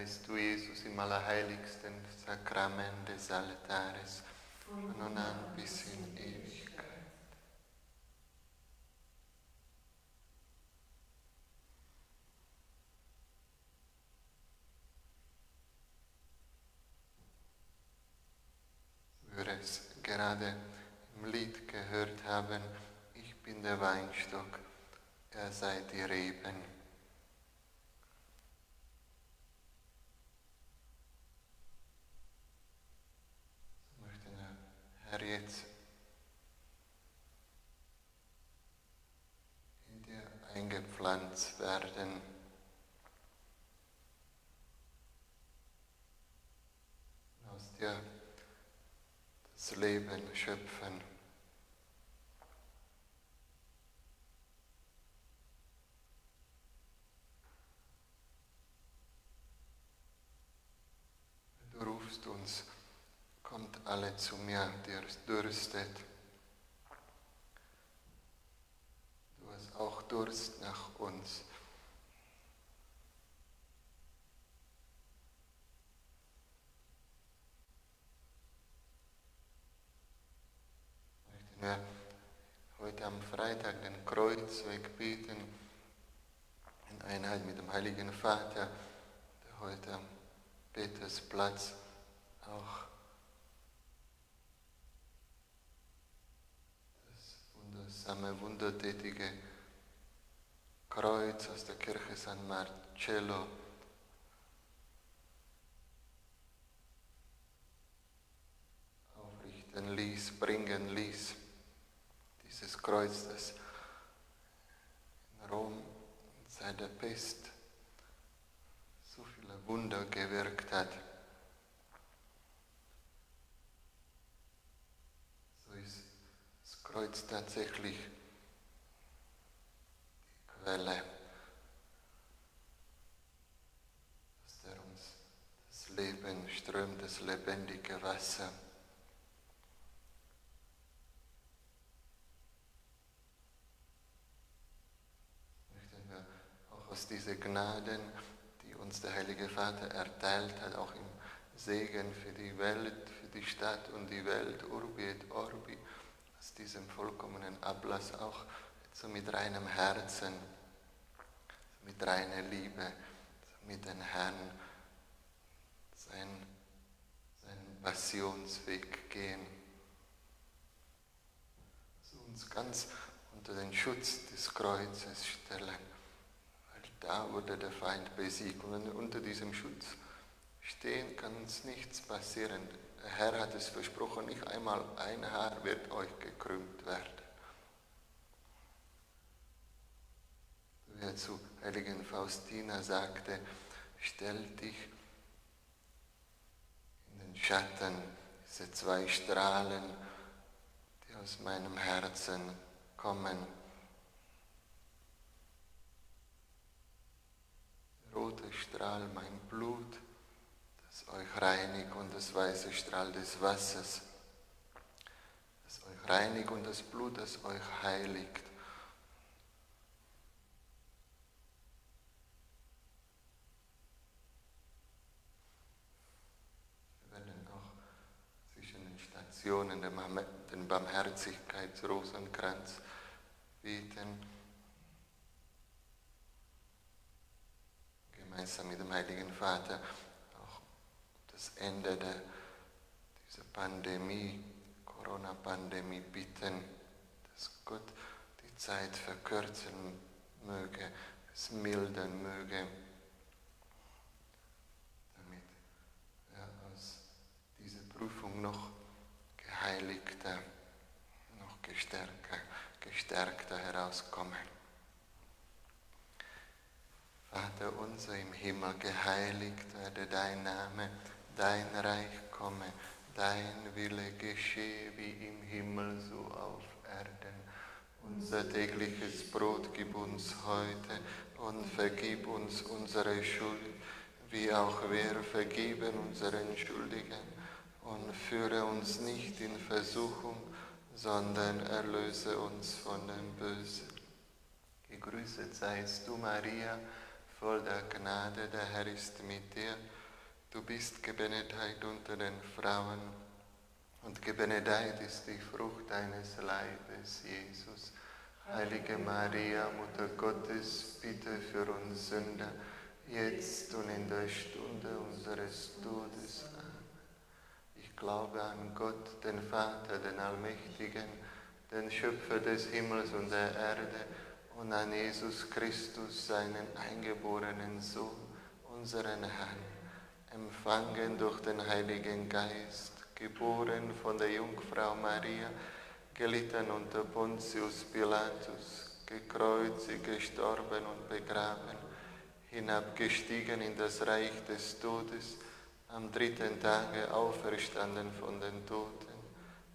seist du, Jesus, im allerheiligsten Sakrament des Altares, von nun an bis in Ewigkeit. Wir es gerade im Lied gehört haben, ich bin der Weinstock, er sei die Reben. Herr, jetzt in dir eingepflanzt werden. Aus dir das Leben schöpfen. Du rufst uns, kommt alle zu mir, die dürstet. Du hast auch Durst nach uns. Möchten wir heute am Freitag den Kreuzweg beten, in Einheit mit dem Heiligen Vater, der heute am Petersplatz auch wundersame, wundertätige Kreuz aus der Kirche San Marcello aufrichten ließ, bringen ließ. Dieses Kreuz, das in Rom seit der Pest so viele Wunder gewirkt hat. So ist das Kreuz tatsächlich die Quelle, aus der uns das Leben strömt, das lebendige Wasser. Möchten wir auch aus diesen Gnaden, die uns der Heilige Vater erteilt hat, auch im Segen für die Welt, für die Stadt und die Welt, Urbi et Orbi, aus diesem vollkommenen Ablass auch so mit reinem Herzen, mit reiner Liebe, mit dem Herrn seinen Passionsweg gehen. Also uns ganz unter den Schutz des Kreuzes stellen, weil da wurde der Feind besiegt. Und wenn wir unter diesem Schutz stehen, kann uns nichts passieren. Der Herr hat es versprochen, nicht einmal ein Haar wird euch gekrümmt werden. Wie er zu heiligen Faustina sagte, stell dich in den Schatten, diese zwei Strahlen, die aus meinem Herzen kommen. Der rote Strahl, mein Blut, das euch reinigt, und das weiße Strahl des Wassers, das euch reinigt, und das Blut, das euch heiligt. Wir werden auch zwischen den Stationen den Barmherzigkeitsrosenkranz beten, gemeinsam mit dem Heiligen Vater. Das Ende dieser Pandemie, Corona-Pandemie, bitten, dass Gott die Zeit verkürzen möge, es mildern möge, damit wir aus dieser Prüfung noch geheiligter, noch gestärkter herauskommen. Vater unser im Himmel, geheiligt werde dein Name, dein Reich komme, dein Wille geschehe wie im Himmel, so auf Erden. Unser tägliches Brot gib uns heute und vergib uns unsere Schuld, wie auch wir vergeben unseren Schuldigen. Und führe uns nicht in Versuchung, sondern erlöse uns von dem Bösen. Gegrüßet seist du, Maria, voll der Gnade, der Herr ist mit dir. Du bist gebenedeit unter den Frauen und gebenedeit ist die Frucht deines Leibes, Jesus. Heilige Maria, Mutter Gottes, bitte für uns Sünder, jetzt und in der Stunde unseres Todes. Amen. Ich glaube an Gott, den Vater, den Allmächtigen, den Schöpfer des Himmels und der Erde, und an Jesus Christus, seinen eingeborenen Sohn, unseren Herrn, empfangen durch den Heiligen Geist, geboren von der Jungfrau Maria, gelitten unter Pontius Pilatus, gekreuzigt, gestorben und begraben, hinabgestiegen in das Reich des Todes, am 3. Tage auferstanden von den Toten,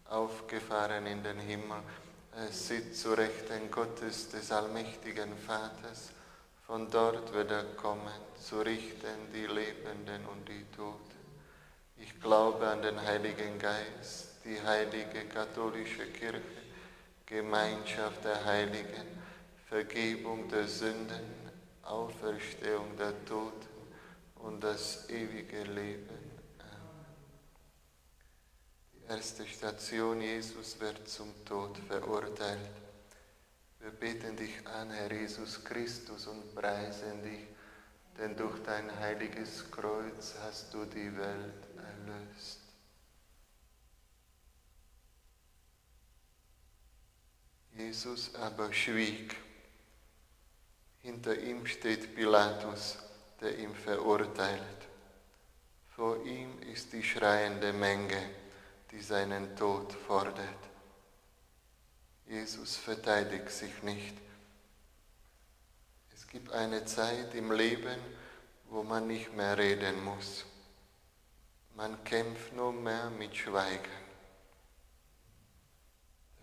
aufgefahren in den Himmel, sitzt zu Rechten Gottes des allmächtigen Vaters. Von dort wird er kommen, zu richten die Lebenden und die Toten. Ich glaube an den Heiligen Geist, die heilige katholische Kirche, Gemeinschaft der Heiligen, Vergebung der Sünden, Auferstehung der Toten und das ewige Leben. Amen. Die erste Station: Jesus wird zum Tod verurteilt. Wir beten dich an, Herr Jesus Christus, und preisen dich, denn durch dein heiliges Kreuz hast du die Welt erlöst. Jesus aber schwieg. Hinter ihm steht Pilatus, der ihn verurteilt. Vor ihm ist die schreiende Menge, die seinen Tod fordert. Jesus verteidigt sich nicht. Es gibt eine Zeit im Leben, wo man nicht mehr reden muss. Man kämpft nur mehr mit Schweigen.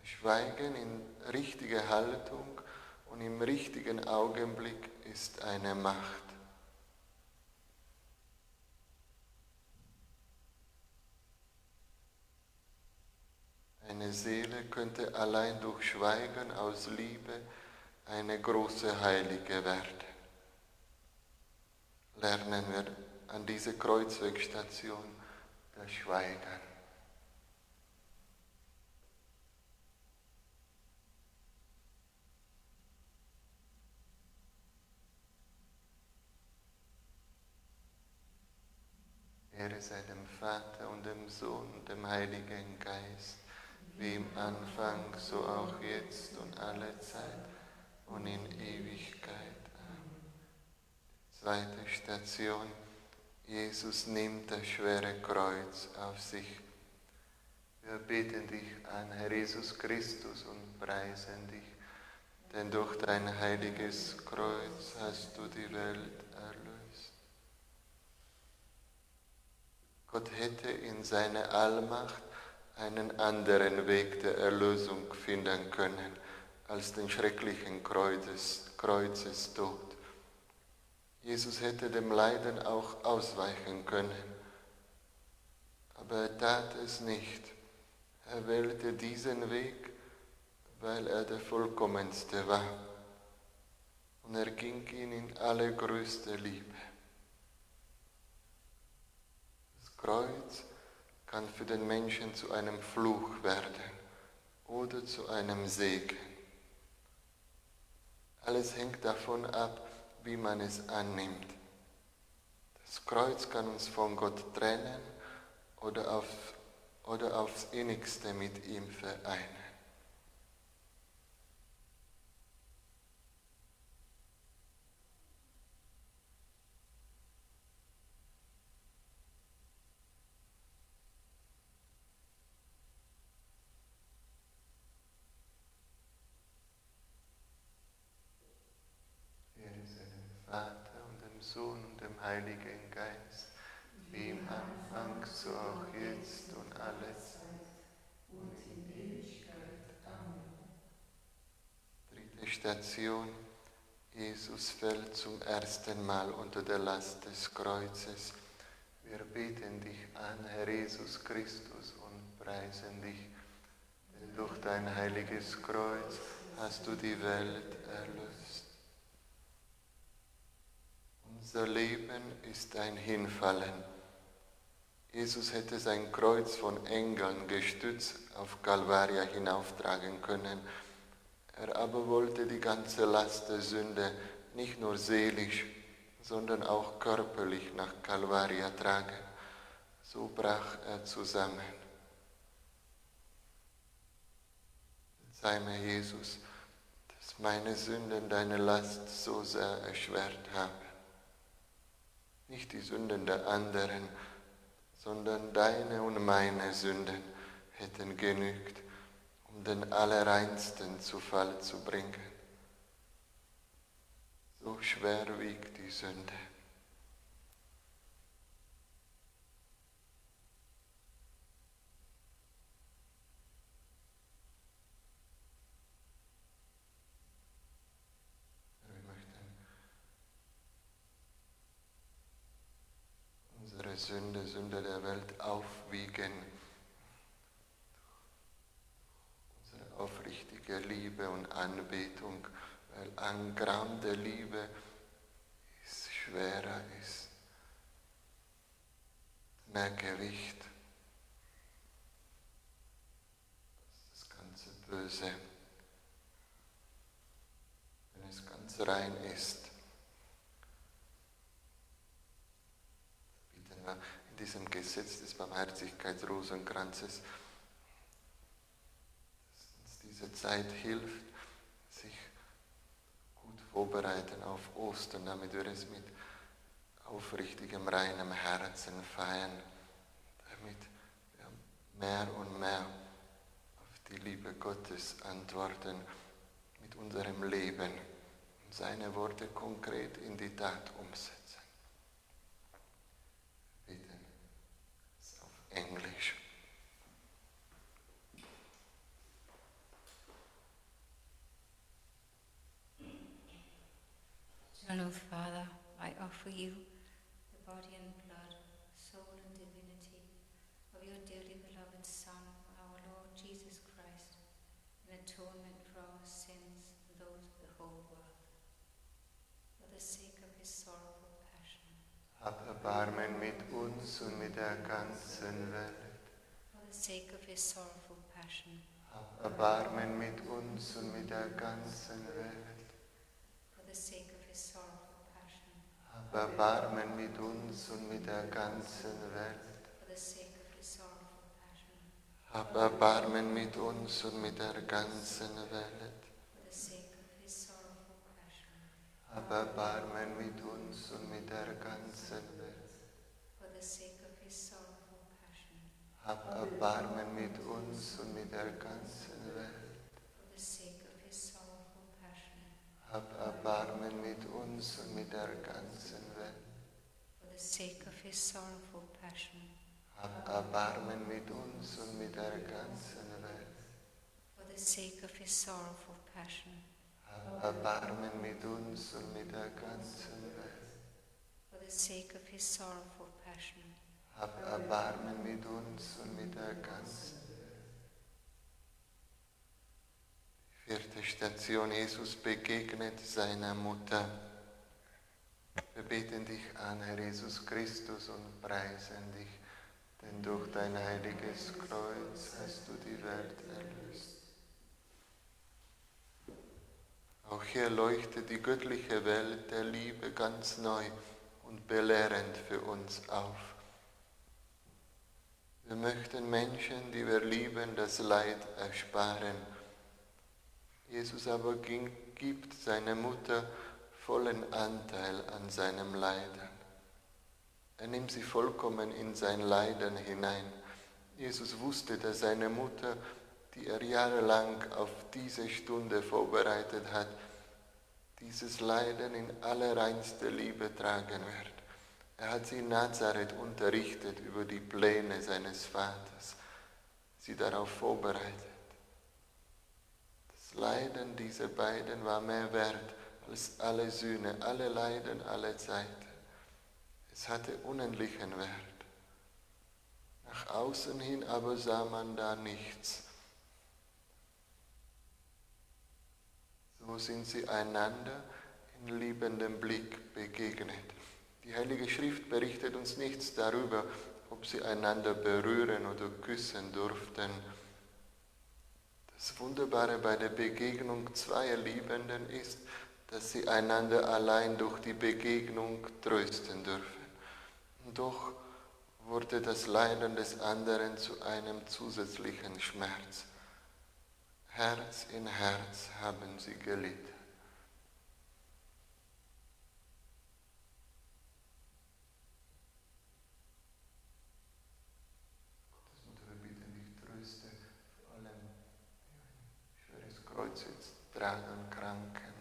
Das Schweigen in richtiger Haltung und im richtigen Augenblick ist eine Macht. Eine Seele könnte allein durch Schweigen aus Liebe eine große Heilige werden. Lernen wir an dieser Kreuzwegstation das Schweigen. Ehre sei dem Vater und dem Sohn und dem Heiligen Geist, wie im Anfang, so auch jetzt und alle Zeit und in Ewigkeit. Amen. Zweite Station: Jesus nimmt das schwere Kreuz auf sich. Wir beten dich an, Herr Jesus Christus, und preisen dich, denn durch dein heiliges Kreuz hast du die Welt erlöst. Gott hätte in seiner Allmacht einen anderen Weg der Erlösung finden können als den schrecklichen Kreuzestod. Jesus hätte dem Leiden auch ausweichen können, aber er tat es nicht. Er wählte diesen Weg, weil er der vollkommenste war, und er ging ihn in allergrößter Liebe. Das Kreuz kann für den Menschen zu einem Fluch werden oder zu einem Segen. Alles hängt davon ab, wie man es annimmt. Das Kreuz kann uns von Gott trennen oder aufs Innigste mit ihm vereinen. Vater und dem Sohn und dem Heiligen Geist, wie im Anfang, so auch jetzt und alle Zeit und in Ewigkeit. Amen. Dritte Station: Jesus fällt zum ersten Mal unter der Last des Kreuzes. Wir beten dich an, Herr Jesus Christus, und preisen dich, denn durch dein heiliges Kreuz hast du die Welt erlöst. Unser Leben ist ein Hinfallen, Jesus hätte sein Kreuz von Engeln gestützt auf Calvaria hinauftragen können. Er aber wollte die ganze Last der Sünde nicht nur seelisch, sondern auch körperlich nach Calvaria tragen. So brach er zusammen. Sei mir, Jesus, dass meine Sünden deine Last so sehr erschwert haben. Nicht die Sünden der anderen, sondern deine und meine Sünden hätten genügt, um den Allerreinsten zu Fall zu bringen. So schwer wiegt die Sünde. Wir möchten unsere Sünde, Sünde der Welt aufwiegen. Unsere aufrichtige Liebe und Anbetung, weil ein Gramm der Liebe schwerer ist. Mehr Gewicht. Das ganze Böse. Wenn es ganz rein ist, bitten wir in diesem Gesetz des Barmherzigkeitsrosenkranzes, dass uns diese Zeit hilft, sich gut vorbereiten auf Ostern, damit wir es mit aufrichtigem, reinem Herzen feiern, damit wir mehr und mehr auf die Liebe Gottes antworten mit unserem Leben und seine Worte konkret in die Tat umsetzen. Bitte, es auf Englisch. Eternal Father, I offer you the body and blood, soul and divinity of your dearly beloved Son, our Lord Jesus Christ, in atonement for our sins and those of the whole world. For the sake of his sorrowful passion. Hab Erbarmen mit uns und mit der ganzen Welt. For the sake of his sorrowful passion. Hab Erbarmen mit uns und mit der ganzen Welt. For the sake of his sorrowful passion. Hab Erbarmen mit uns und mit der ganzen Welt. For the sake of his sorrowful passion. Hab Erbarmen mit uns und mit der ganzen Welt. For the sake of his sorrowful passion. Hab Erbarmen mit uns und mit der ganzen Welt. For the sake of his sorrowful passion. Hab Erbarmen mit uns und mit der ganzen Welt. For the sake of his sorrowful passion. Hab Erbarmen mit uns und mit der ganzen Welt. For the sake of his sorrowful passion. Hab Erbarmen mit uns und mit der ganzen Welt. For the sake of his sorrowful passion. Hab Erbarmen mit uns und mit der ganzen Welt. For the sake of his sorrowful passion. Hab Erbarmen mit uns und mit der ganzen Welt. Vierte Station, Jesus begegnet seiner Mutter. Wir beten dich an, Herr Jesus Christus, und preisen dich, denn durch dein heiliges Kreuz hast du die Welt erlöst. Auch hier leuchtet die göttliche Welt der Liebe ganz neu und belehrend für uns auf. Wir möchten Menschen, die wir lieben, das Leid ersparen. Jesus aber gibt seiner Mutter vollen Anteil an seinem Leiden. Er nimmt sie vollkommen in sein Leiden hinein. Jesus wusste, dass seine Mutter, die er jahrelang auf diese Stunde vorbereitet hat, dieses Leiden in allerreinster Liebe tragen wird. Er hat sie in Nazareth unterrichtet über die Pläne seines Vaters, sie darauf vorbereitet. Das Leiden dieser beiden war mehr wert als alle Sühne, alle Leiden, alle Zeiten. Es hatte unendlichen Wert. Nach außen hin aber sah man da nichts. So sind sie einander in liebendem Blick begegnet. Die Heilige Schrift berichtet uns nichts darüber, ob ob sie einander berühren oder küssen durften. Das Wunderbare bei der Begegnung zweier Liebenden ist, dass sie einander allein durch die Begegnung trösten dürfen. Und doch wurde das Leiden des anderen zu einem zusätzlichen Schmerz. Herz in Herz haben sie gelitten. Kreuzweg tragen, Kranken,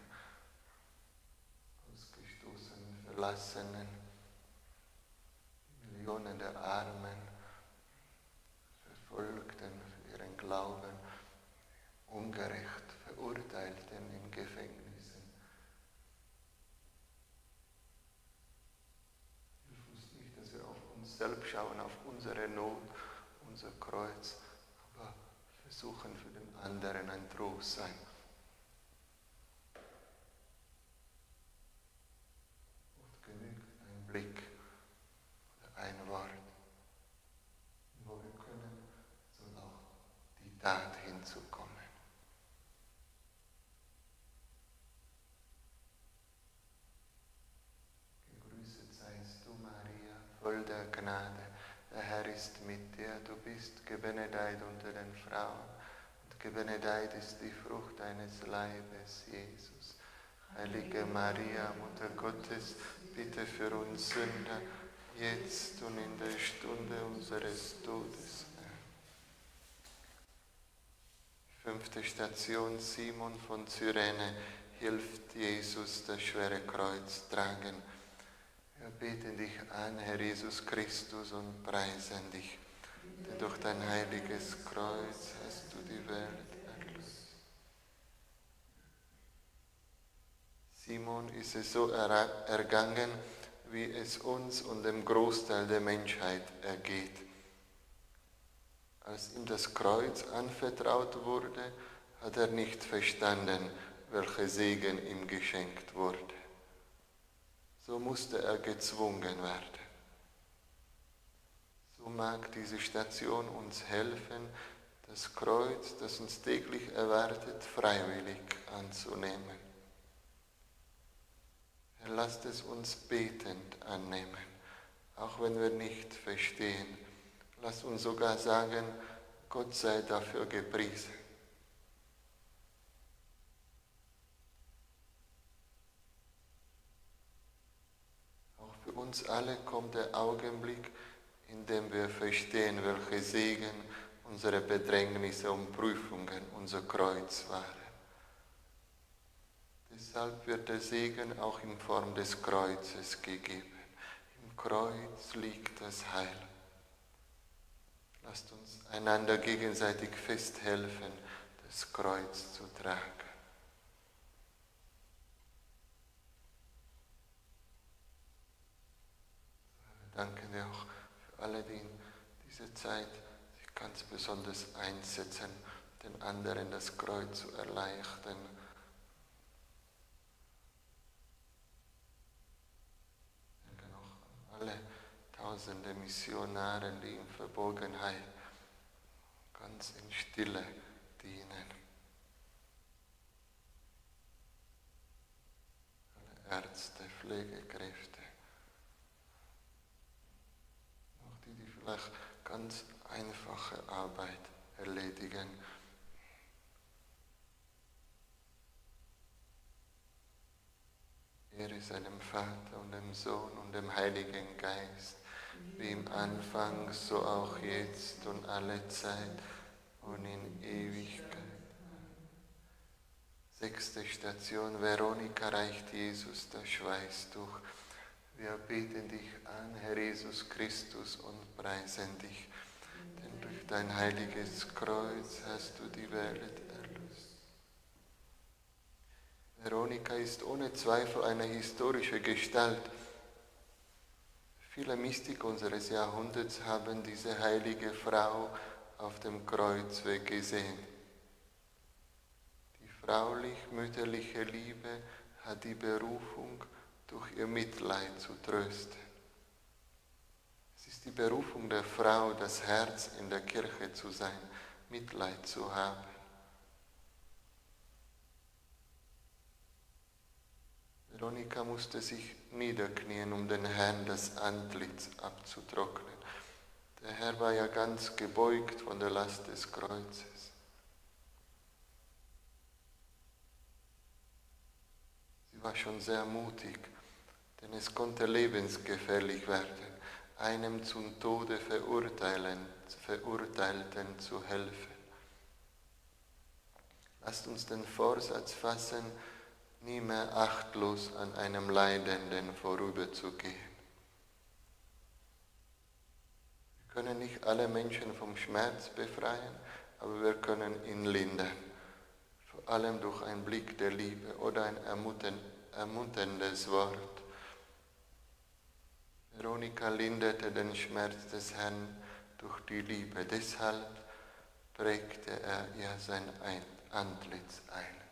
Ausgestoßenen, Verlassenen, Millionen der Armen, Verfolgten für ihren Glauben, ungerecht Verurteilten in Gefängnissen. Hilf uns nicht, dass wir auf uns selbst schauen, auf unsere Not, unser Kreuz, aber versuchen für den anderen ein Trost sein. Oft genügt ein Blick oder ein Wort. Und wo wir können, soll auch die Tat hinzukommen. Gegrüßet seist du, Maria, voll der Gnade. Der Herr ist mit dir, du bist gebenedeit unter den Frauen. Gebenedeit ist die Frucht deines Leibes, Jesus. Heilige Maria, Mutter Gottes, bitte für uns Sünder, jetzt und in der Stunde unseres Todes. 5. Station, Simon von Cyrene hilft Jesus das schwere Kreuz tragen. Wir beten dich an, Herr Jesus Christus, und preisen dich. Denn durch dein heiliges Kreuz hast du die Welt erlöst. Simon ist es so ergangen, wie es uns und dem Großteil der Menschheit ergeht. Als ihm das Kreuz anvertraut wurde, hat er nicht verstanden, welcher Segen ihm geschenkt wurde. So musste er gezwungen werden. So mag diese Station uns helfen, das Kreuz, das uns täglich erwartet, freiwillig anzunehmen. Herr, lasst es uns betend annehmen, auch wenn wir nicht verstehen. Lasst uns sogar sagen, Gott sei dafür gepriesen. Auch für uns alle kommt der Augenblick, in dem wir verstehen, welche Segen unsere Bedrängnisse und Prüfungen unser Kreuz waren. Deshalb wird der Segen auch in Form des Kreuzes gegeben. Im Kreuz liegt das Heil. Lasst uns einander gegenseitig festhelfen, das Kreuz zu tragen. Wir danken dir auch für alle, die in dieser Zeit sich ganz besonders einsetzen, den anderen das Kreuz zu erleichtern. Ich denke auch an alle Tausende Missionare, die in Verborgenheit ganz in Stille dienen. Alle Ärzte, Pflegekräfte. Auch die vielleicht ganz einfache Arbeit erledigen. Ehre seinem Vater und dem Sohn und dem Heiligen Geist, wie im Anfang, so auch jetzt und alle Zeit und in Ewigkeit. 6. Station, Veronika reicht Jesus das Schweißtuch. Wir beten dich an, Herr Jesus Christus, und preisen dich, denn durch dein heiliges Kreuz hast du die Welt erlöst. Veronika ist ohne Zweifel eine historische Gestalt. Viele Mystiker unseres Jahrhunderts haben diese heilige Frau auf dem Kreuzweg gesehen. Die fraulich-mütterliche Liebe hat die Berufung, durch ihr Mitleid zu trösten. Es ist ist die Berufung der Frau, das Herz in der Kirche zu sein, Mitleid zu haben. Veronika musste sich niederknien, um den Herrn das Antlitz abzutrocknen. Der Herr war ja ganz gebeugt von der Last des Kreuzes. Sie war schon sehr mutig, denn es konnte lebensgefährlich werden, einem zum Tode Verurteilten zu helfen. Lasst uns den Vorsatz fassen, nie mehr achtlos an einem Leidenden vorüberzugehen. Wir können nicht alle Menschen vom Schmerz befreien, aber wir können ihn lindern. Vor allem durch einen Blick der Liebe oder ein ermunterndes Wort. Veronika linderte den Schmerz des Herrn durch die Liebe. Deshalb prägte er ihr sein Antlitz ein.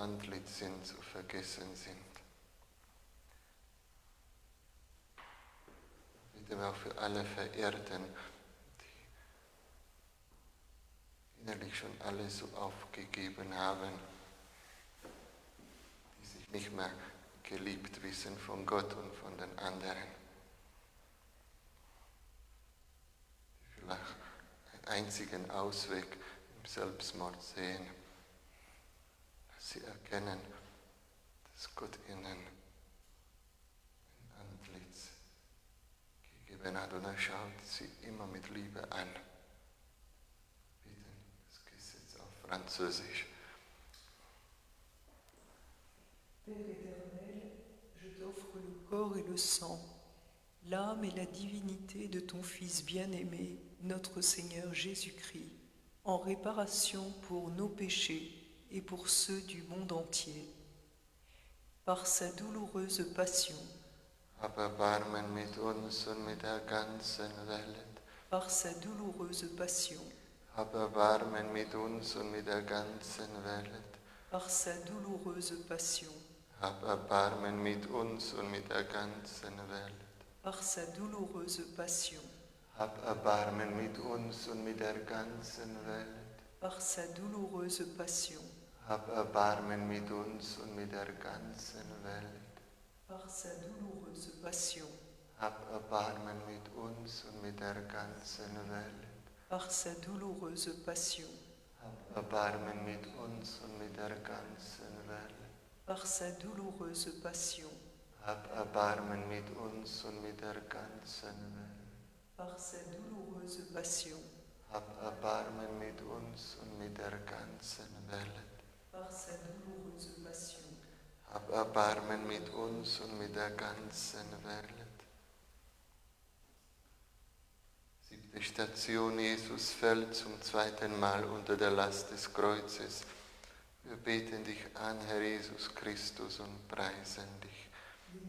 Antlitz sind, zu vergessen sind. Bitte auch für alle Verehrten, die innerlich schon alles so aufgegeben haben, die sich nicht mehr geliebt wissen von Gott und von den anderen, die vielleicht einen einzigen Ausweg im Selbstmord sehen. Sie erkennen, dass Gott ihnen ein Antlitz gegeben hat und er schaut sie immer mit Liebe an. Bitte, das Gesetz auf Französisch. Père éternel, je t'offre le corps et le sang, l'âme et la divinité de ton Fils bien-aimé, notre Seigneur Jésus-Christ, en réparation pour nos péchés et pour ceux du monde entier. Par sa douloureuse passion, Hab Erbarmen mit uns und mit der ganzen Welt. par sa douloureuse passion, Hab Erbarmen mit uns und mit der ganzen Welt. par sa douloureuse passion, Hab Erbarmen mit uns und mit der ganzen Welt. par sa douloureuse passion, Hab Erbarmen mit uns und mit der ganzen Welt. par sa douloureuse passion, Hab Erbarmen mit uns und mit der ganzen Welt. par sa douloureuse passion, Hab Erbarmen mit uns und mit der ganzen Welt. par sa douloureuse passion, Hab Erbarmen mit uns und mit der ganzen Welt. par sa douloureuse passion, Hab Erbarmen mit uns und mit der ganzen Welt. par sa douloureuse passion, Hab Erbarmen mit uns und mit der ganzen Welt. par sa douloureuse passion, Hab Erbarmen mit uns und mit der ganzen Welt. 7. Station, Jesus fällt zum 2. Mal unter der Last des Kreuzes. Wir beten dich an, Herr Jesus Christus, und preisen dich,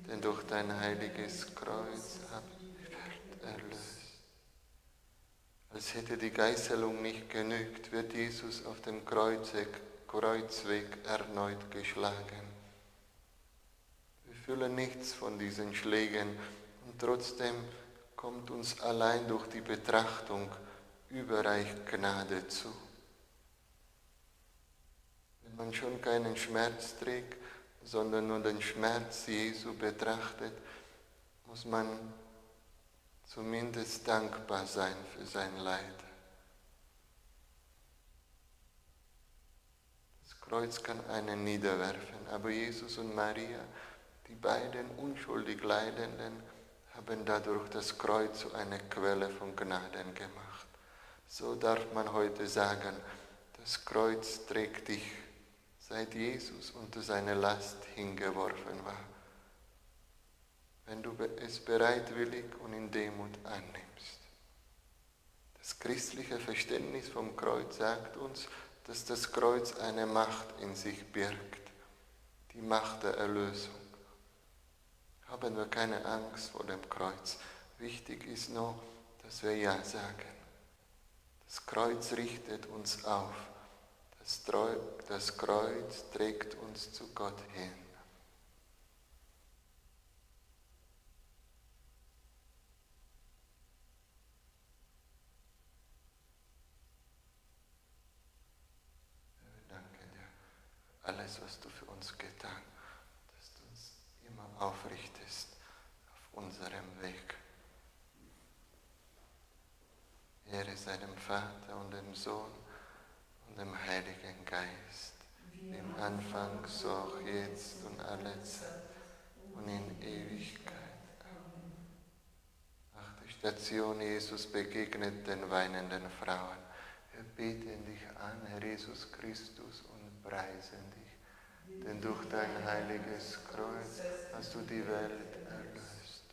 denn durch dein heiliges Kreuz habt ihr die Welt erlöst. Als hätte die Geißelung nicht genügt, wird Jesus auf dem Kreuzweg erneut geschlagen. Wir fühlen nichts von diesen Schlägen und trotzdem kommt uns allein durch die Betrachtung überreich Gnade zu. Wenn man schon keinen Schmerz trägt, sondern nur den Schmerz Jesu betrachtet, muss man zumindest dankbar sein für sein Leid. Das Kreuz kann einen niederwerfen, aber Jesus und Maria, die beiden unschuldig Leidenden, haben dadurch das Kreuz zu einer Quelle von Gnaden gemacht. So darf man heute sagen, das Kreuz trägt dich, seit Jesus unter seine Last hingeworfen war. Wenn du es bereitwillig und in Demut annimmst. Das christliche Verständnis vom Kreuz sagt uns, dass das Kreuz eine Macht in sich birgt, die Macht der Erlösung. Haben wir keine Angst vor dem Kreuz. Wichtig ist nur, dass wir Ja sagen. Das Kreuz richtet uns auf. Das Kreuz trägt uns zu Gott hin. Alles, was du für uns getan, dass du uns immer aufrichtest auf unserem Weg. Ehre sei dem Vater und dem Sohn und dem Heiligen Geist, wie im Anfang, so auch jetzt und alle Zeit und in Ewigkeit. Amen. 8. Station, Jesus begegnet den weinenden Frauen. Wir beten dich an, Herr Jesus Christus, und preisen dich, denn durch dein heiliges Kreuz hast du die Welt erlöst.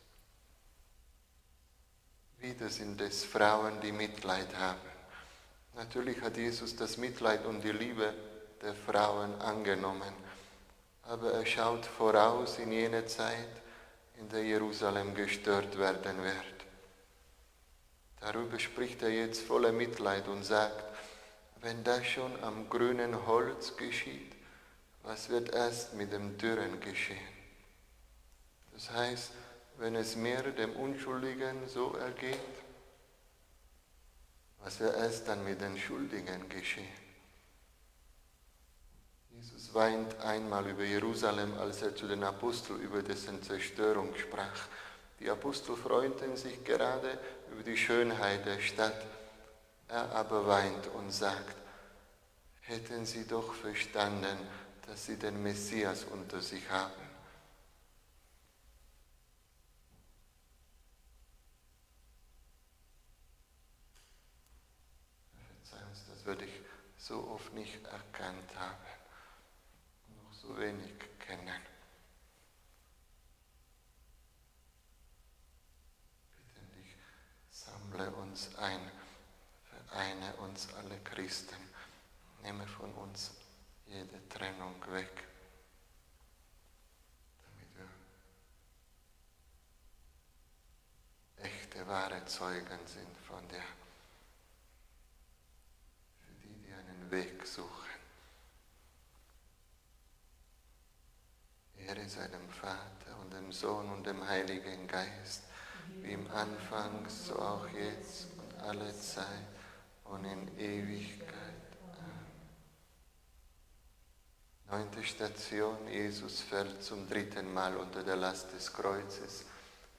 Wieder sind es Frauen, die Mitleid haben. Natürlich hat Jesus das Mitleid und die Liebe der Frauen angenommen, aber er schaut voraus in jene Zeit, in der Jerusalem gestört werden wird. Darüber spricht er jetzt voller Mitleid und sagt, wenn das schon am grünen Holz geschieht, was wird erst mit dem Dürren geschehen? Das heißt, wenn es mir, dem Unschuldigen, so ergeht, was wird erst dann mit den Schuldigen geschehen? Jesus weint einmal über Jerusalem, als er zu den Aposteln über dessen Zerstörung sprach. Die Apostel freuten sich gerade über die Schönheit der Stadt. Er aber weint und sagt, hätten sie doch verstanden, dass sie den Messias unter sich haben. Verzeih uns, das würde ich so oft nicht erkannt haben und noch so wenig kennen. Sammle uns ein, vereine uns alle Christen, nehme von uns jede Trennung weg, damit wir echte, wahre Zeugen sind von dir, für die, die einen Weg suchen. Ehre sei dem Vater und dem Sohn und dem Heiligen Geist, wie im Anfang, so auch jetzt und alle Zeit und in Ewigkeit. Amen. 9. Station, Jesus fällt zum 3. Mal unter der Last des Kreuzes.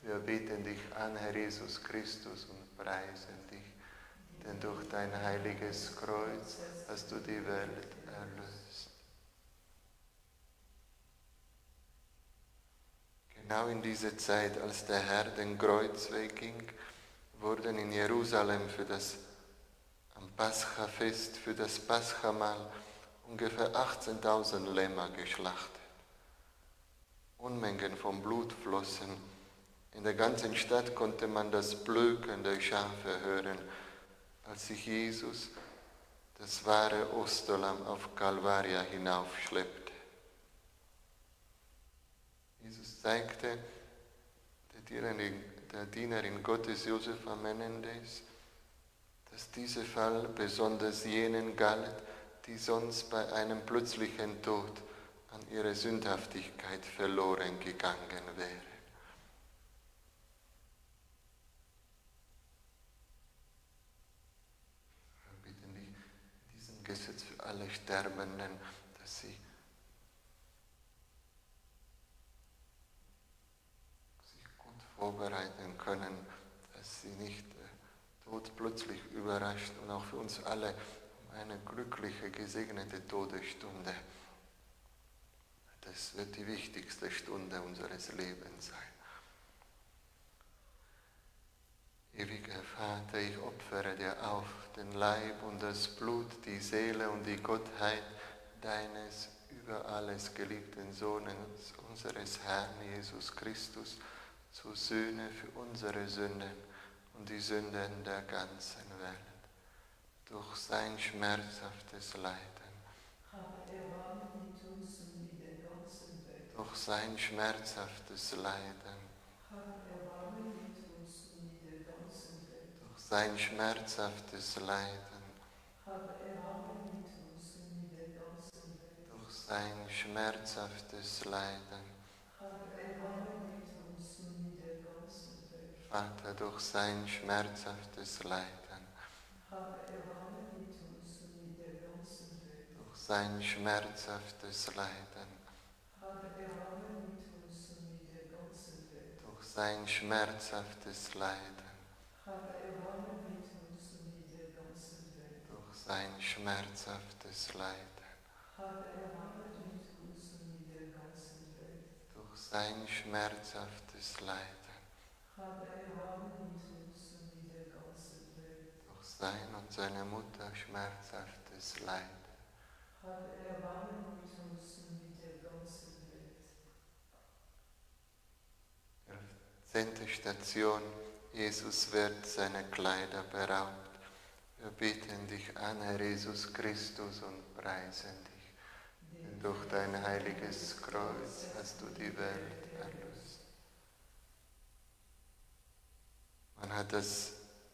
Wir beten dich an, Herr Jesus Christus, und preisen dich, denn durch dein heiliges Kreuz hast du die Welt erlöst. Genau in diese Zeit, als der Herr den Kreuzweg ging, wurden in Jerusalem am Paschafest, für das Paschamahl, ungefähr 18.000 Lämmer geschlachtet. Unmengen von Blut flossen. In der ganzen Stadt konnte man das Blöken der Schafe hören, als sich Jesus, das wahre Osterlamm, auf Kalvaria hinaufschleppte. Jesus zeigte der Dienerin Gottes Josepha Menendez, dass dieser Fall besonders jenen galt, die sonst bei einem plötzlichen Tod an ihre Sündhaftigkeit verloren gegangen wären. Wir bitten dich, diesem Gesetz für alle Sterbenden, dass sie sich gut vorbereiten können, dass sie nicht Tod plötzlich überrascht, und auch für uns alle eine glückliche, gesegnete Todesstunde. Das wird die wichtigste Stunde unseres Lebens sein. Ewiger Vater, ich opfere dir auf den Leib und das Blut, die Seele und die Gottheit deines über alles geliebten Sohnes, unseres Herrn Jesus Christus, zur Sühne für unsere Sünden und die Sünden der ganzen Welt. Welt. Durch sein schmerzhaftes Leiden. Habe Erbarmen mit uns und mit der ganzen Welt. Durch sein schmerzhaftes Leiden. Habe Erbarmen mit uns und mit der ganzen Welt. Durch sein schmerzhaftes Leiden. Habe Erbarmen mit uns und mit der ganzen Welt. Durch sein schmerzhaftes Leiden. Habe Erbarmen mit uns und mit der ganzen Welt. Vater, durch sein schmerzhaftes Leiden. Habe Erbarmen mit uns und mit der ganzen Welt. Durch sein schmerzhaftes Leiden. Habe Erbarmen mit uns und mit der ganzen Welt. Durch sein schmerzhaftes Leiden. Habe Erbarmen mit uns und mit der ganzen Welt. Durch sein schmerzhaftes Leiden. Habe Erbarmen mit uns und mit der ganzen Welt. Durch sein schmerzhaftes Leiden. Habe Erbarmen mit uns und mit der ganzen Welt. Durch sein und seine Mutter schmerzhaftes Leiden. Habe Erbarmen mit uns und mit der ganzen Welt. 10. Station. Jesus wird seiner Kleider beraubt. Wir beten dich an, Herr Jesus Christus, und preisen dich. Denn durch dein heiliges Kreuz hast du die Welt erlöst.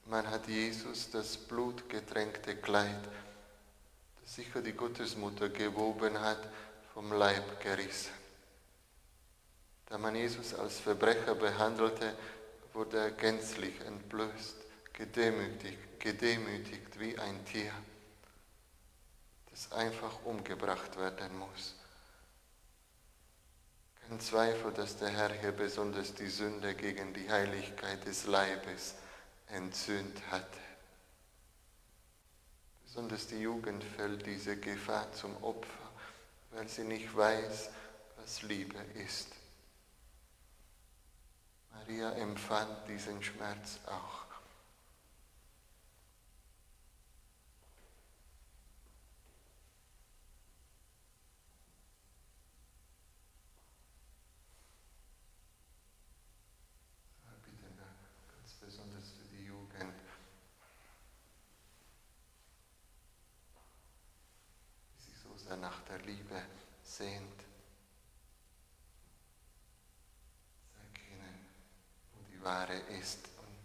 Man hat Jesus das blutgetränkte Kleid, das sicher die Gottesmutter gewoben hat, vom Leib gerissen. Da man Jesus als Verbrecher behandelte, wurde er gänzlich entblößt, gedemütigt wie ein Tier, das einfach umgebracht werden muss. Kein Zweifel, dass der Herr hier besonders die Sünde gegen die Heiligkeit des Leibes entsühnt hatte. Besonders die Jugend fällt diese Gefahr zum Opfer, weil sie nicht weiß, was Liebe ist. Maria empfand diesen Schmerz auch. Bitte ganz besonders für die Jugend. Die sich so sehr nach der Liebe sehnt. Wahre ist und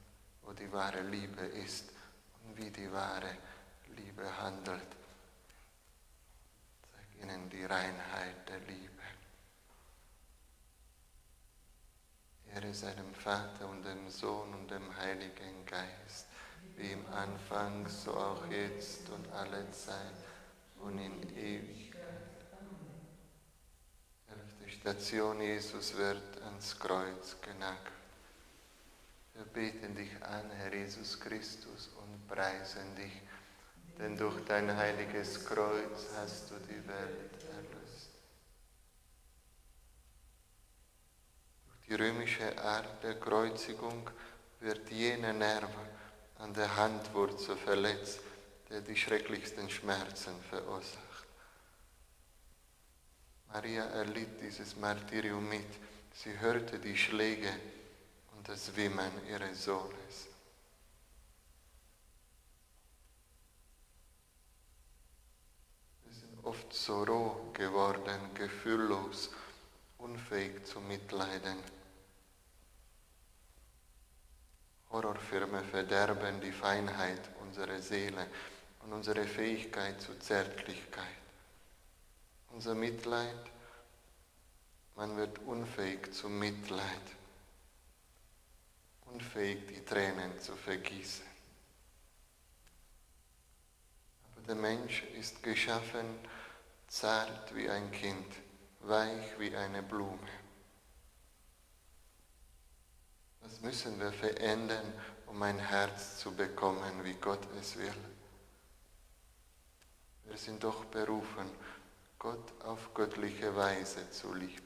wo die wahre Liebe ist und wie die wahre Liebe handelt. Zeig ihnen die Reinheit der Liebe. Ehre sei dem Vater und dem Sohn und dem Heiligen Geist, wie im Anfang, so auch jetzt und alle Zeit und in Ewigkeit. 11. Station. Jesus wird ans Kreuz genagelt. Wir beten dich an, Herr Jesus Christus, und preisen dich, denn durch dein heiliges Kreuz hast du die Welt erlöst. Durch die römische Art der Kreuzigung wird jener Nerv an der Handwurzel verletzt, der die schrecklichsten Schmerzen verursacht. Maria erlitt dieses Martyrium mit. Sie hörte die Schläge und das Wimmern ihres Sohnes. Wir sind oft so roh geworden, gefühllos, unfähig zu mitleiden. Horrorfilme verderben die Feinheit unserer Seele und unsere Fähigkeit zur Zärtlichkeit. Unser Mitleid, man wird unfähig zum Mitleid. Unfähig, die Tränen zu vergießen. Aber der Mensch ist geschaffen, zart wie ein Kind, weich wie eine Blume. Was müssen wir verändern, um ein Herz zu bekommen, wie Gott es will? Wir sind doch berufen, Gott auf göttliche Weise zu lieben.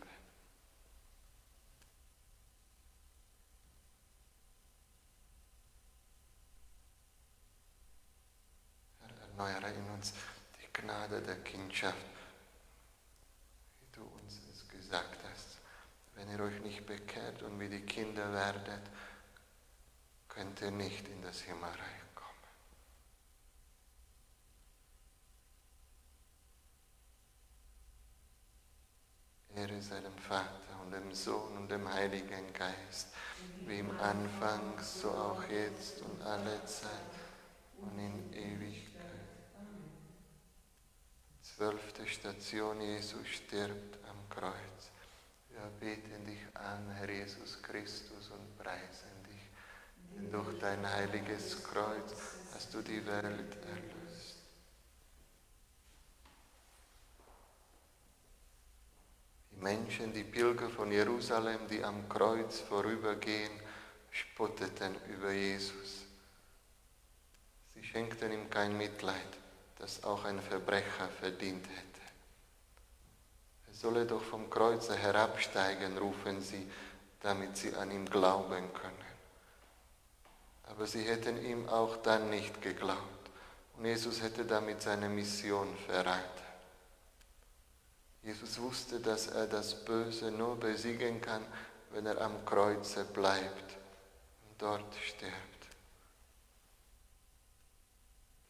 Erneuere in uns die Gnade der Kindschaft, wie du uns es gesagt hast. Wenn ihr euch nicht bekehrt und wie die Kinder werdet, könnt ihr nicht in das Himmelreich kommen. Ehre sei dem Vater und dem Sohn und dem Heiligen Geist, wie im Anfang, so auch jetzt und alle Zeit und in Ewigkeit. 12. Station, Jesus stirbt am Kreuz. Wir beten dich an, Herr Jesus Christus, und preisen dich, denn durch dein heiliges Kreuz hast du die Welt erlöst. Die Menschen, die Pilger von Jerusalem, die am Kreuz vorübergehen, spotteten über Jesus. Sie schenkten ihm kein Mitleid, das auch ein Verbrecher verdient hätte. Er solle doch vom Kreuze herabsteigen, rufen sie, damit sie an ihn glauben können. Aber sie hätten ihm auch dann nicht geglaubt und Jesus hätte damit seine Mission verraten. Jesus wusste, dass er das Böse nur besiegen kann, wenn er am Kreuze bleibt und dort stirbt.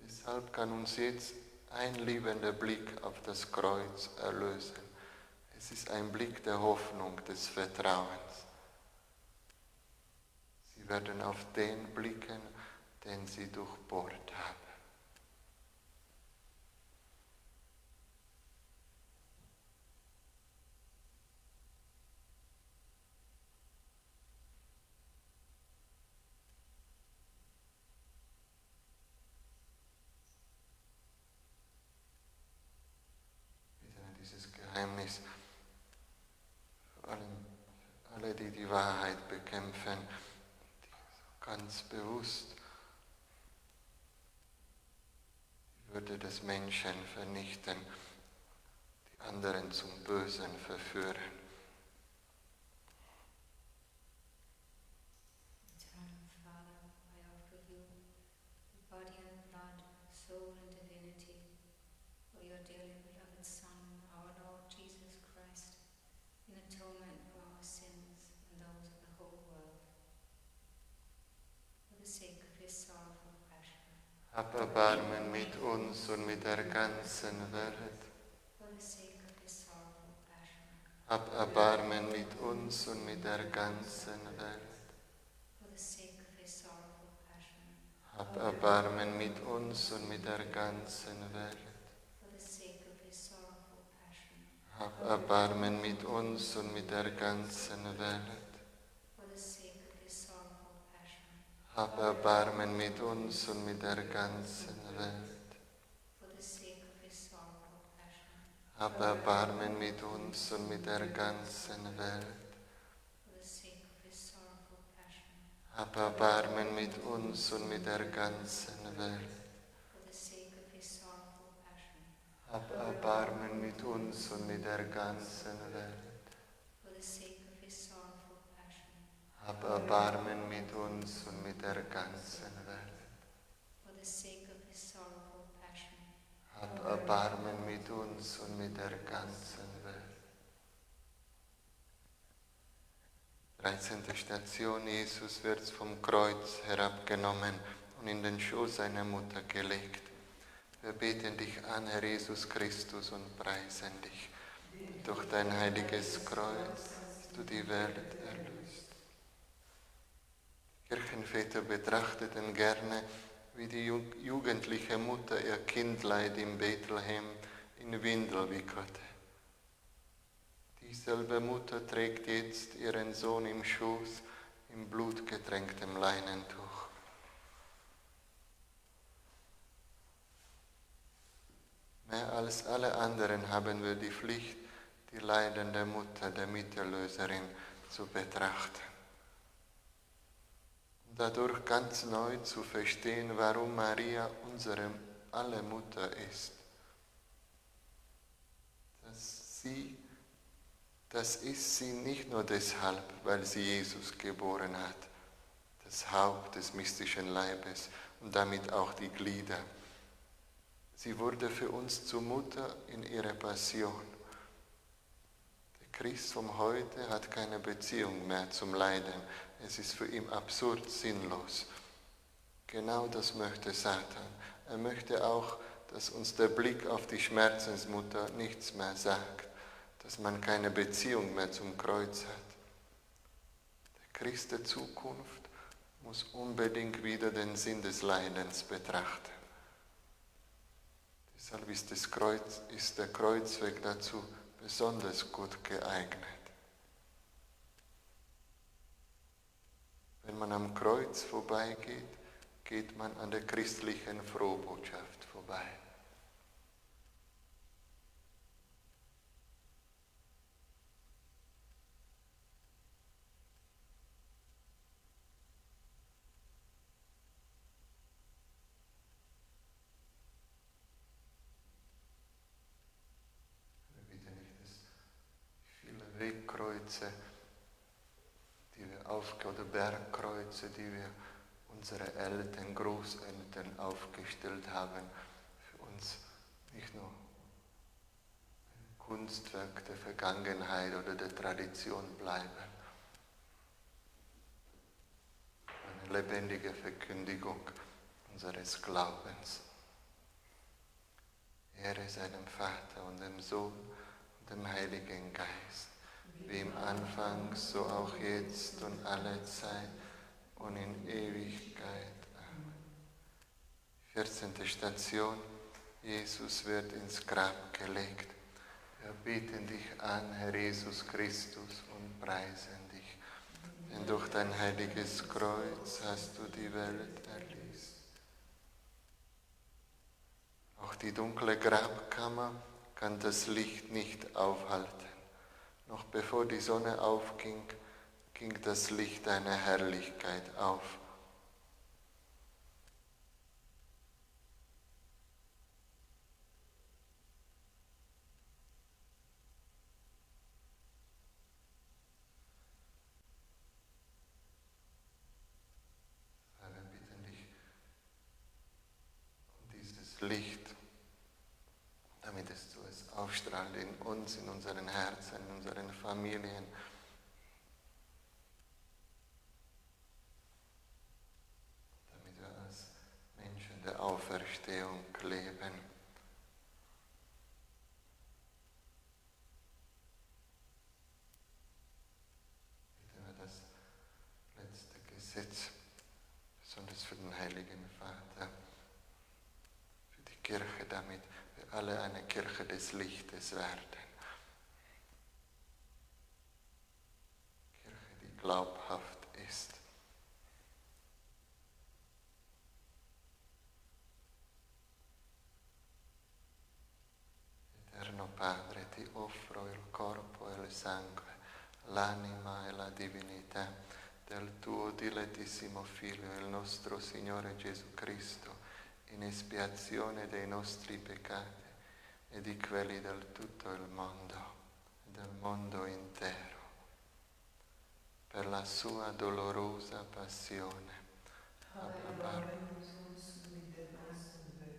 Deshalb kann uns jetzt ein liebender Blick auf das Kreuz erlösen. Es ist ein Blick der Hoffnung, des Vertrauens. Sie werden auf den blicken, den sie durchbohrt haben. Dieses Geheimnis, vor allem alle, die die Wahrheit bekämpfen, die ganz bewusst die Würde des Menschen vernichten, die anderen zum Bösen verführen. Eternal Father, I offer you the body and blood, soul and divinity of your dearly beloved Son, our Lord Jesus Christ, in atonement for our sins and those of the whole world. For the sake of his sorrowful passion. Hab Erbarmen mit uns und mit der ganzen Welt. For the sake of his sorrowful passion. Hab Erbarmen mit uns und mit der ganzen Welt. For the sake of his sorrowful passion. Hab Erbarmen mit uns und mit der ganzen Welt. For the sake of his sorrowful passion. Hab Erbarmen mit uns und mit der ganzen Welt. For the sake of his sorrowful passion. Hab Erbarmen mit uns und mit der ganzen Welt. For the sake of his sorrowful passion. Hab Erbarmen mit uns und mit der ganzen Welt. For the sake of his sorrowful passion. Hab Erbarmen mit uns und mit der ganzen Welt. For the sake of his sorrowful passion. Hab Erbarmen mit uns und mit der ganzen Welt. For the sake of his sorrowful passion. Hab Erbarmen mit uns und mit der ganzen Welt. For the sake of his sorrowful passion. Hab Erbarmen mit uns und mit der ganzen Welt. 13. Station, Jesus wird vom Kreuz herabgenommen und in den Schoß seiner Mutter gelegt. Wir beten dich an, Herr Jesus Christus, und preisen dich. Durch dein heiliges Kreuz hast du die Welt erlöst. Die Kirchenväter betrachteten gerne, wie die jugendliche Mutter ihr Kindleid in Bethlehem in Windel wickelte. Dieselbe Mutter trägt jetzt ihren Sohn im Schoß in blutgetränktem Leinentuch. Mehr als alle anderen haben wir die Pflicht, die leidende Mutter der Miterlöserin zu betrachten. Und dadurch ganz neu zu verstehen, warum Maria unsere alle Mutter ist. Das ist sie nicht nur deshalb, weil sie Jesus geboren hat, das Haupt des mystischen Leibes und damit auch die Glieder. Sie wurde für uns zur Mutter in ihrer Passion. Der Christ von heute hat keine Beziehung mehr zum Leiden. Es ist für ihn absurd, sinnlos. Genau das möchte Satan. Er möchte auch, dass uns der Blick auf die Schmerzensmutter nichts mehr sagt, dass man keine Beziehung mehr zum Kreuz hat. Der Christ der Zukunft muss unbedingt wieder den Sinn des Leidens betrachten. Deshalb ist der Kreuzweg dazu besonders gut geeignet. Wenn man am Kreuz vorbeigeht, geht man an der christlichen Frohbotschaft vorbei. Bitte nicht, dass viele Wegkreuze, oder Bergkreuze, die wir unsere Eltern, Großeltern aufgestellt haben, für uns nicht nur ein Kunstwerk der Vergangenheit oder der Tradition bleiben. Eine lebendige Verkündigung unseres Glaubens. Ehre sei dem Vater und dem Sohn und dem Heiligen Geist, wie im Anfang, so auch jetzt und alle Zeit und in Ewigkeit. Amen. 14. Station. Jesus wird ins Grab gelegt. Wir beten dich an, Herr Jesus Christus, und preisen dich. Denn durch dein heiliges Kreuz hast du die Welt erlöst. Auch die dunkle Grabkammer kann das Licht nicht aufhalten. Noch bevor die Sonne aufging, ging das Licht deiner Herrlichkeit auf. Wir bitten dich um dieses Licht, damit es aufstrahlt in uns, in unseren Herzen, in unseren Familien. Damit wir als Menschen der Auferstehung leben. Bitten wir das letzte Gesetz, besonders für den Heiligen Vater, für die Kirche, damit wir alle eine Kirche des Lichtes werden. Kirche, die glaubhaft ist. Eterno Padre, ti offro il corpo e il sangue, l'anima e la divinità del tuo dilettissimo Figlio, il nostro Signore Gesù Cristo, in espiazione dei nostri peccati e di quelli del tutto il mondo, del mondo intero, per la sua dolorosa passione,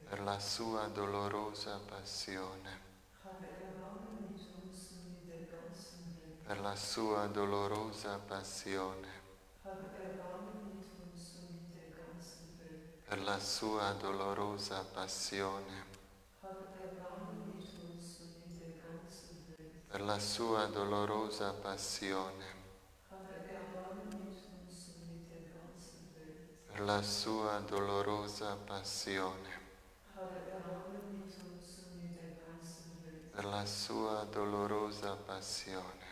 per la sua dolorosa passione, per la sua dolorosa passione, per la sua dolorosa passione, per la sua dolorosa passione, per la sua dolorosa passione, per la sua dolorosa passione,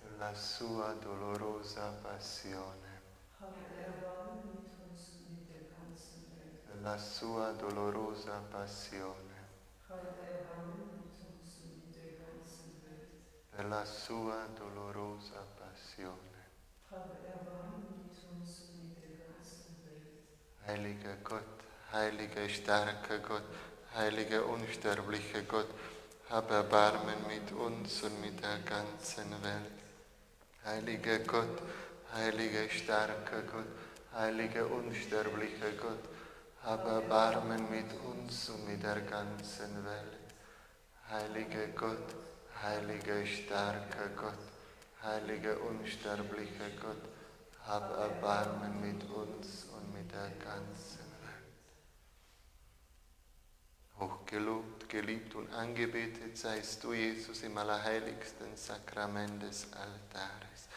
per la sua dolorosa passione, per la sua dolorosa passione, per la sua dolorosa passione. Heiliger Gott, heiliger starker Gott, heiliger unsterblicher Gott, hab Erbarmen mit uns und mit der ganzen Welt. Heiliger Gott, heiliger starker Gott, heiliger unsterblicher Gott, hab Erbarmen mit uns und mit der ganzen Welt. Heiliger Gott, heiliger starker Gott, heiliger unsterblicher Gott, hab Erbarmen mit uns und mit der ganzen Welt. Hochgelobt, geliebt und angebetet seist du, Jesus, im allerheiligsten Sakrament des Altares.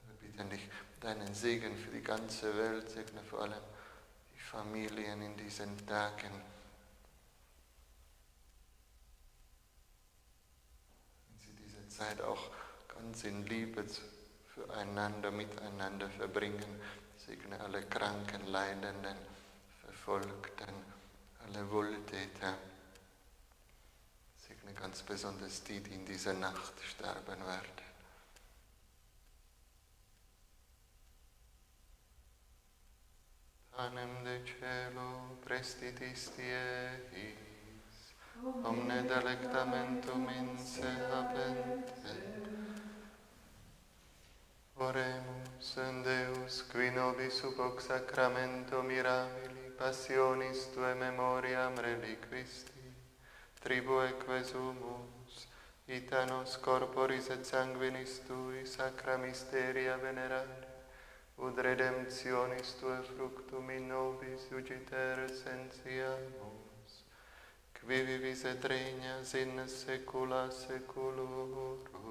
Wir bitten dich, deinen Segen für die ganze Welt, segne vor allem die Familien in diesen Tagen. Wenn sie diese Zeit auch ganz in Liebe füreinander, miteinander verbringen, segne alle Kranken, Leidenden, Verfolgten, alle Wohltäter. Segne ganz besonders die, die in dieser Nacht sterben werden. Panem de cielo, prestitis dies, omne delectamentum inse habente. Oremus, Deus, qui nobis sub hoc sacramento mirabili, passionis Tuae memoriam reliquisti, tribueque sumus, ita nos corporis et sanguinis Tui, sacra mysteria venerare, ut redemptionis Tuae fructum in nobis iugitere sentiamus, qui vivis et regnas in saecula saeculorum.